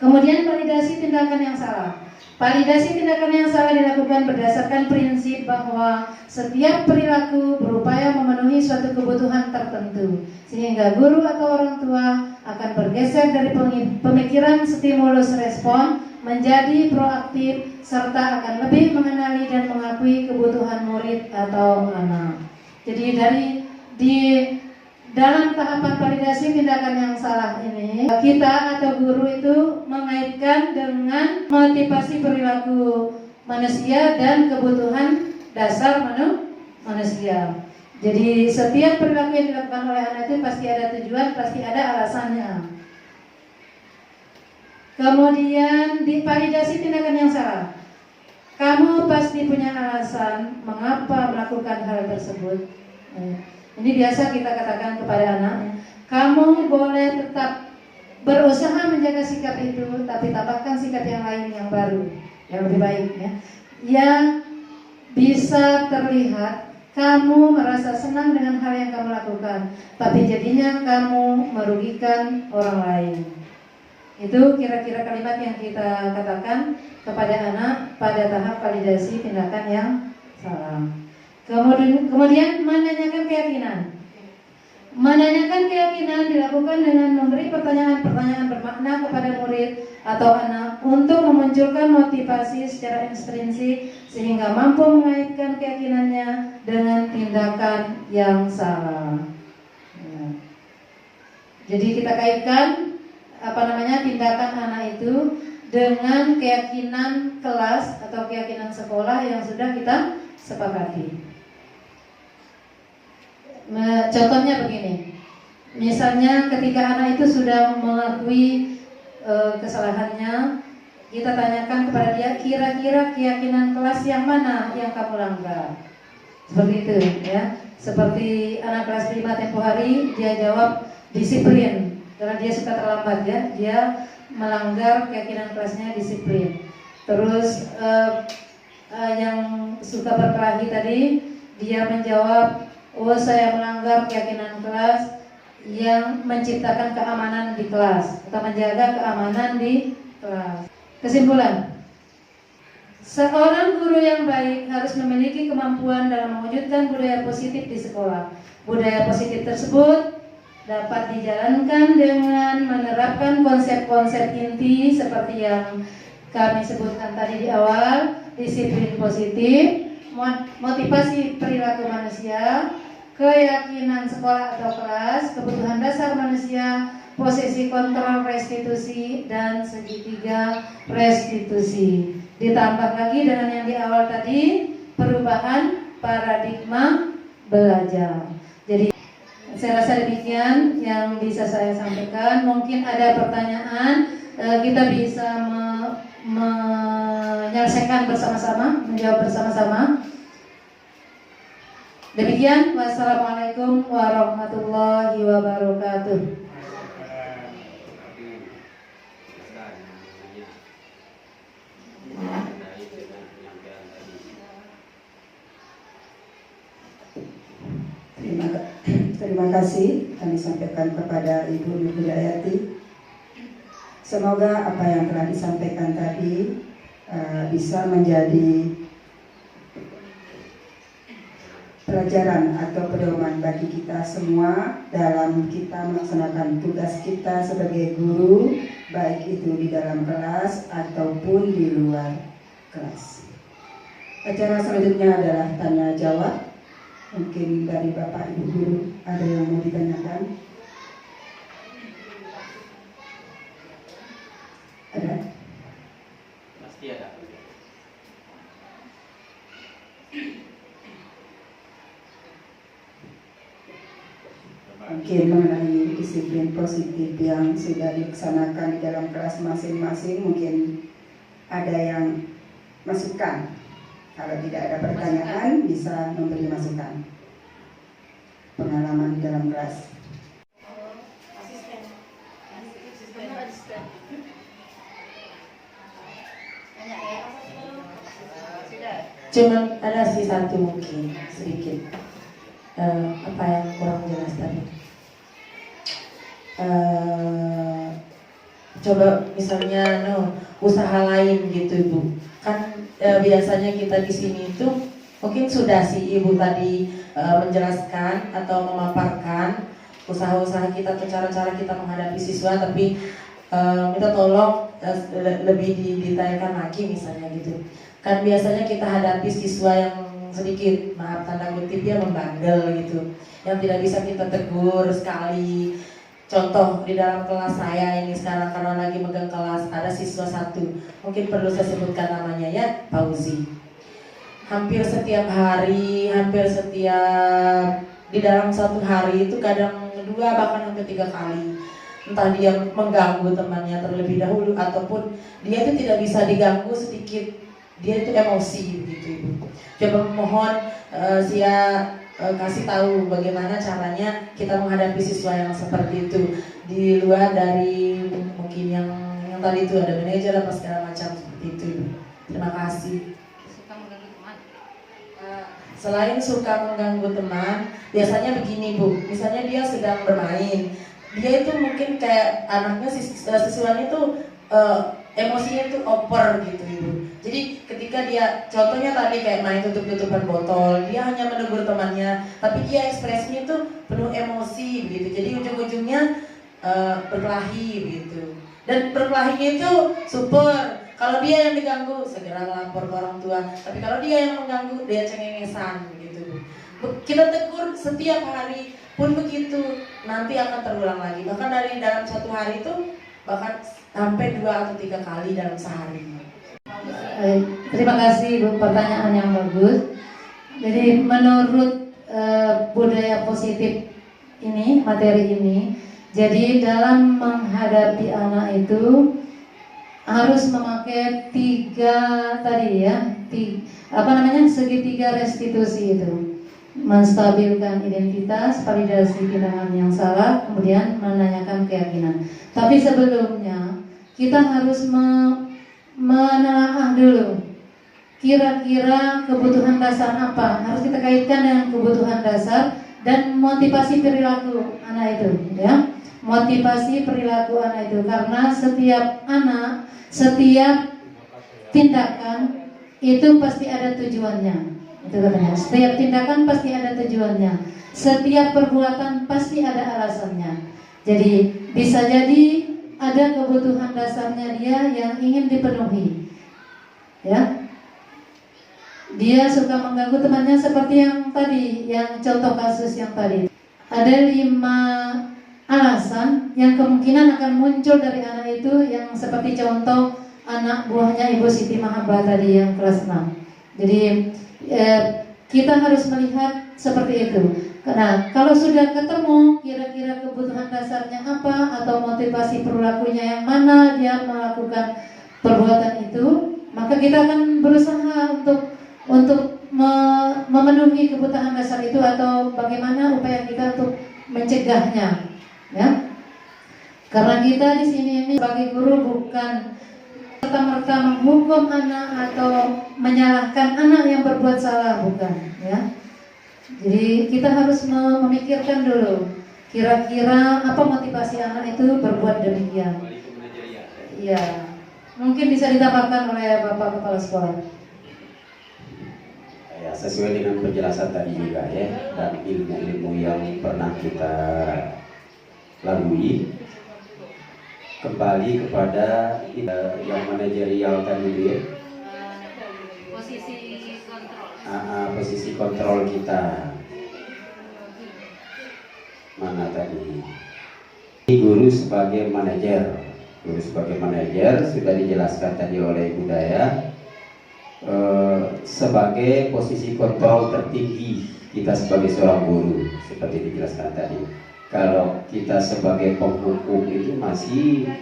Kemudian validasi tindakan yang salah. Validasi tindakan yang salah dilakukan berdasarkan prinsip bahwa setiap perilaku berupaya memenuhi suatu kebutuhan tertentu, sehingga guru atau orang tua akan bergeser dari pemikiran stimulus respon menjadi proaktif serta akan lebih mengenali dan mengakui kebutuhan murid atau anak. Jadi di dalam tahapan validasi tindakan yang salah ini, kita atau guru itu mengaitkan dengan motivasi perilaku manusia dan kebutuhan dasar manusia. Jadi setiap perilaku yang dilakukan oleh anak itu pasti ada tujuan, pasti ada alasannya. Kemudian di validasi tindakan yang salah, kamu pasti punya alasan mengapa melakukan hal tersebut. Ini biasa kita katakan kepada anak, kamu boleh tetap berusaha menjaga sikap itu, tapi tambahkan sikap yang lain yang baru, yang lebih baik ya. Yang bisa terlihat kamu merasa senang dengan hal yang kamu lakukan, tapi jadinya kamu merugikan orang lain. Itu kira-kira kalimat yang kita katakan kepada anak pada tahap validasi tindakan yang salah. Kemudian menanyakan keyakinan. Menanyakan keyakinan dilakukan dengan memberi pertanyaan-pertanyaan bermakna kepada murid atau anak untuk memunculkan motivasi secara intrinsik sehingga mampu mengaitkan keyakinannya dengan tindakan yang salah. Ya. Jadi kita kaitkan tindakan anak itu dengan keyakinan kelas atau keyakinan sekolah yang sudah kita sepakati. Contohnya begini, misalnya ketika anak itu sudah mengakui kesalahannya, kita tanyakan kepada dia, kira-kira keyakinan kelas yang mana yang kamu langgar? Seperti itu ya. Seperti anak kelas 5 tempo hari, dia jawab disiplin karena dia suka terlambat ya. Dia melanggar keyakinan kelasnya disiplin. Terus yang suka berkelahi tadi, dia menjawab, oh saya melanggar keyakinan kelas yang menciptakan keamanan di kelas atau menjaga keamanan di kelas. Kesimpulan, seorang guru yang baik harus memiliki kemampuan dalam mewujudkan budaya positif di sekolah. Budaya positif tersebut dapat dijalankan dengan menerapkan konsep-konsep inti seperti yang kami sebutkan tadi di awal, disiplin positif, motivasi perilaku manusia, keyakinan sekolah atau kelas, kebutuhan dasar manusia, posisi kontrol restitusi, dan segitiga restitusi. Ditambah lagi dengan yang di awal tadi, perubahan paradigma belajar. Jadi saya rasa demikian yang bisa saya sampaikan. Mungkin ada pertanyaan, kita bisa menyelesaikan bersama-sama, menjawab bersama-sama. Demikian, wassalamualaikum warahmatullahi wabarakatuh. Terima kasih kami sampaikan kepada Ibu Nur Hidayati. Semoga apa yang telah disampaikan tadi bisa menjadi pelajaran atau pedoman bagi kita semua dalam kita melaksanakan tugas kita sebagai guru, baik itu di dalam kelas ataupun di luar kelas. Acara selanjutnya adalah tanya jawab. Mungkin dari Bapak Ibu guru ada yang mau ditanyakan? Ada? Pasti ada. Mungkin mengenai disiplin positif yang sudah dilaksanakan di dalam kelas masing-masing, mungkin ada yang masukan. Kalau tidak ada pertanyaan, bisa memberi masukan pengalaman di dalam kelas. Cuma ada sih satu mungkin sedikit apa yang kurang jelas tadi. coba misalnya usaha lain gitu Ibu. Kan biasanya kita di sini itu mungkin sudah sih Ibu tadi menjelaskan atau memaparkan usaha-usaha kita atau cara-cara kita menghadapi siswa, tapi minta tolong lebih didetailkan lagi misalnya gitu. Kan biasanya kita hadapi siswa yang sedikit, maaf tanda kutip ya, membandel gitu, yang tidak bisa kita tegur sekali. Contoh di dalam kelas saya ini sekarang, karena lagi megang kelas, ada siswa satu, mungkin perlu saya sebutkan namanya ya, Fauzi. Hampir setiap hari, di dalam satu hari itu kadang 2 bahkan sampai 3 kali, entah dia mengganggu temannya terlebih dahulu ataupun dia itu tidak bisa diganggu sedikit, dia itu emosi gitu Ibu. Coba mohon kasih tahu bagaimana caranya kita menghadapi siswa yang seperti itu, di luar dari mungkin yang tadi itu ada manajer apa segala macam seperti itu Ibu. Terima kasih. Selain suka mengganggu teman, biasanya begini Bu, misalnya dia sedang bermain, dia itu mungkin kayak anaknya siswanya itu emosinya itu over gitu Ibu. Jadi ketika dia, contohnya tadi kayak main tutup-tutupan botol, dia hanya menegur temannya, tapi dia ekspresinya itu penuh emosi gitu. Jadi ujung-ujungnya berkelahi gitu. Dan berkelahinya itu super. Kalau dia yang diganggu, segera lapor ke orang tua. Tapi kalau dia yang mengganggu, dia cengengesan gitu. Kita tegur setiap hari pun begitu, nanti akan terulang lagi. Bahkan dalam 1 hari itu bahkan sampai 2 atau 3 kali dalam sehari. Terima kasih Bu, pertanyaan yang bagus. Jadi menurut budaya positif ini, materi ini, jadi dalam menghadapi anak itu harus memakai 3 tadi ya, segitiga restitusi itu. Menstabilkan identitas, validasi tindakan yang salah, kemudian menanyakan keyakinan. Tapi sebelumnya kita harus menelaah dulu kira-kira kebutuhan dasar apa, harus kita kaitkan dengan kebutuhan dasar dan motivasi perilaku anak itu ya. Motivasi perilaku anak itu, karena setiap anak, setiap tindakan itu pasti ada tujuannya. Itu katanya, setiap tindakan pasti ada tujuannya, setiap perbuatan pasti ada alasannya. Jadi bisa jadi ada kebutuhan dasarnya dia yang ingin dipenuhi, ya. Dia suka mengganggu temannya seperti yang tadi, yang contoh kasus yang tadi. Ada 5 alasan yang kemungkinan akan muncul dari anak itu, yang seperti contoh anak buahnya Ibu Siti Mahabbah tadi yang kelas 6. Jadi kita harus melihat seperti itu. Nah, kalau sudah ketemu kira-kira kebutuhan dasarnya apa atau motivasi perilakunya yang mana dia melakukan perbuatan itu, maka kita akan berusaha untuk memenuhi kebutuhan dasar itu, atau bagaimana upaya kita untuk mencegahnya, ya. Karena kita di sini ini sebagai guru bukan serta-merta menghukum anak atau menyalahkan anak yang berbuat salah, bukan, ya. Jadi kita harus memikirkan dulu kira-kira apa motivasi anak itu berbuat demikian. Iya, mungkin bisa ditambahkan oleh Bapak Kepala Sekolah. Ya, sesuai dengan penjelasan tadi juga ya, dan ilmu-ilmu yang pernah kita lalui, kembali kepada yang manajerial tadi ya. Posisi kontrol kita mana tadi? Guru sebagai manajer sudah dijelaskan tadi oleh Ibu Daya, sebagai posisi kontrol tertinggi kita sebagai seorang guru, seperti dijelaskan tadi. Kalau kita sebagai penghukum itu masih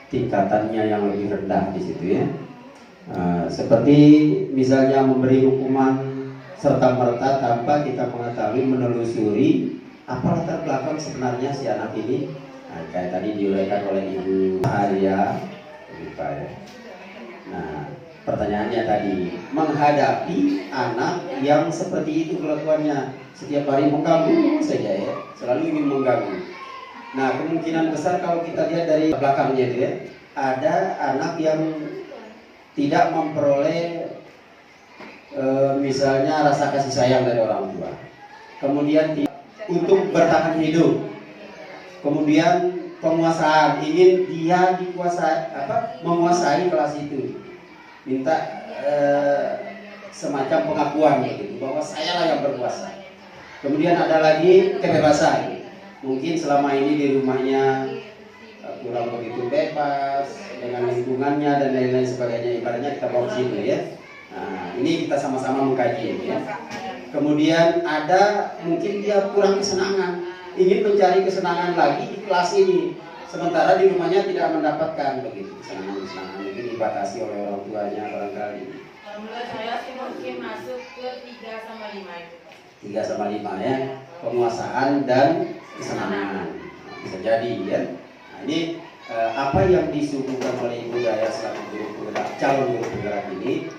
tingkatannya yang lebih rendah di situ ya. Seperti misalnya memberi hukuman serta merta tanpa kita mengetahui, menelusuri apa latar belakang sebenarnya si anak ini. Kayak tadi diuraikan oleh Ibu Haria. Nah, pertanyaannya tadi, menghadapi anak yang seperti itu kelakuannya, setiap hari mengganggu saja ya, selalu ingin mengganggu. Nah, kemungkinan besar kalau kita lihat dari belakangnya itu ya, ada anak yang tidak memperoleh misalnya rasa kasih sayang dari orang tua, kemudian untuk bertahan hidup, kemudian penguasaan, ingin dia menguasai kelas itu, minta semacam pengakuan begitu bahwa saya lah yang berkuasa. Kemudian ada lagi kebebasan, mungkin selama ini di rumahnya kurang begitu bebas dengan lingkungannya dan lain-lain sebagainya, ibaratnya kita bawa sini ya. Nah, ini kita sama-sama mengkaji ya. Kemudian ada mungkin dia kurang kesenangan, ingin mencari kesenangan lagi di kelas ini, sementara di rumahnya tidak mendapatkan begitu kesenangan-kesenangan, mungkin dibatasi oleh orang tuanya barangkali. Menurut saya sih mungkin masuk ke 3 sama 5 itu. 3 sama 5 ya, penguasaan dan kesenangan. Nah, bisa jadi ya. Nah, ini apa yang disuguhkan oleh Ibu Daya selaku guru penggerak, calon guru penggerak ini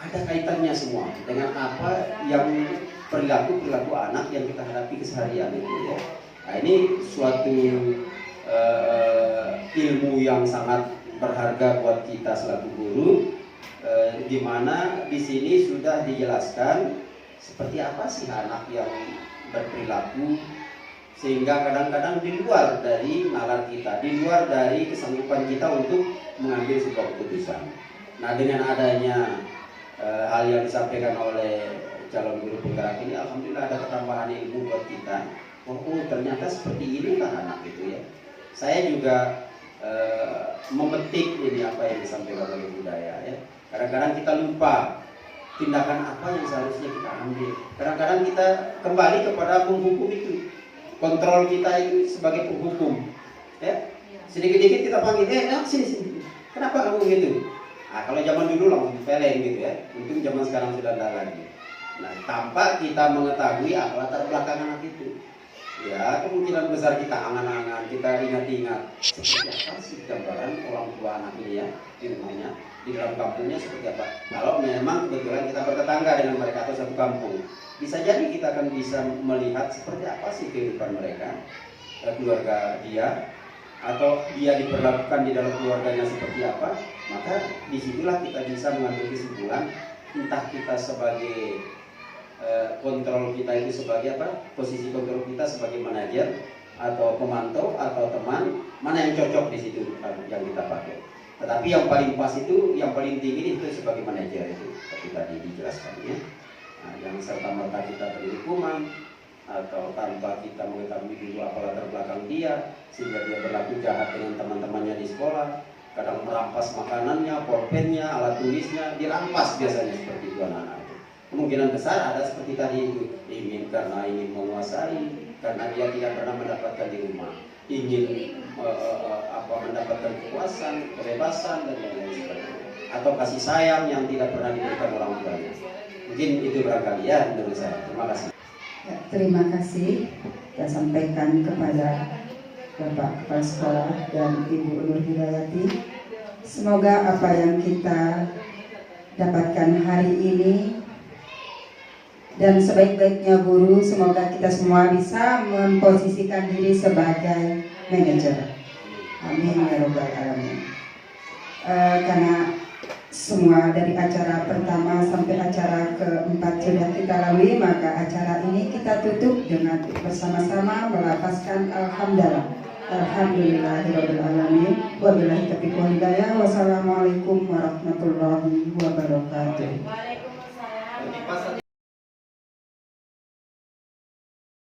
ada kaitannya semua dengan apa yang perilaku anak yang kita hadapi keseharian itu ya. Nah, ini suatu ilmu yang sangat berharga buat kita selaku guru, di mana di sini sudah dijelaskan seperti apa sih anak yang berperilaku, sehingga kadang-kadang di luar dari nalar kita, di luar dari kesanggupan kita untuk mengambil sebuah keputusan. Nah, dengan adanya hal yang disampaikan oleh calon guru penggerak ini, alhamdulillah ada ketambahan ilmu buat kita. Oh, ternyata seperti inilah anak itu ya. Saya juga memetik ini apa yang disampaikan oleh budaya ya. Kadang-kadang kita lupa tindakan apa yang seharusnya kita ambil. Kadang-kadang kita kembali kepada penghukum itu. Kontrol kita itu sebagai penghukum. Ya. Sedikit-sedikit kita panggil, sini. Kenapa kamu gitu? Nah, kalau zaman dulu langsung dipeleng gitu ya. Untung zaman sekarang sudah ada lagi. Nah, tanpa kita mengetahui apa latar belakang anak itu. Ya, kemungkinan besar kita angan-angan, kita ingat-ingat seperti apa sih gambaran orang tua anak ini ya di rumahnya, di dalam kampungnya seperti apa. Kalau memang kebetulan kita bertetangga dengan mereka atau satu kampung, bisa jadi kita akan bisa melihat seperti apa sih kehidupan mereka, keluarga dia, atau dia diperlakukan di dalam keluarganya seperti apa. Maka disitulah kita bisa mengambil kesimpulan, entah kita sebagai kontrol kita itu sebagai apa, posisi kontrol kita sebagai manajer atau pemantau atau teman, mana yang cocok di situ yang kita pakai. Tetapi yang paling pas itu, yang paling tinggi itu sebagai manajer itu, seperti tadi dijelaskan ya. Nah, yang serta merta kita beri hukuman atau tanpa kita mengetahui dulu apa latar belakang dia, sehingga dia berlaku jahat dengan teman-temannya di sekolah, kadang merampas makanannya, pulpennya, alat tulisnya, dirampas biasanya seperti itu anak-anak. Kemungkinan besar ada seperti tadi itu, ingin menguasai, karena dia tidak pernah mendapatkan di rumah, ingin mendapatkan kepuasan, kebebasan dan lain-lain sebagainya, atau kasih sayang yang tidak pernah diberikan orang tuanya. Mungkin itu barangkali ya menurut saya. Terima kasih. Ya, terima kasih saya sampaikan kepada Bapak Kepala Sekolah dan Ibu Nur Hidayati. Semoga apa yang kita dapatkan hari ini dan sebaik-baiknya guru, semoga kita semua bisa memposisikan diri sebagai manajer. Amin ya rabbal alamin. Karena semua dari acara pertama sampai acara keempat sudah kita lalui, maka acara ini kita tutup dengan bersama-sama melafazkan alhamdulillah. Alhamdulillahirabbil alamin. Wabillahi taufiq wal hidayah. Wassalamualaikum warahmatullahi wabarakatuh.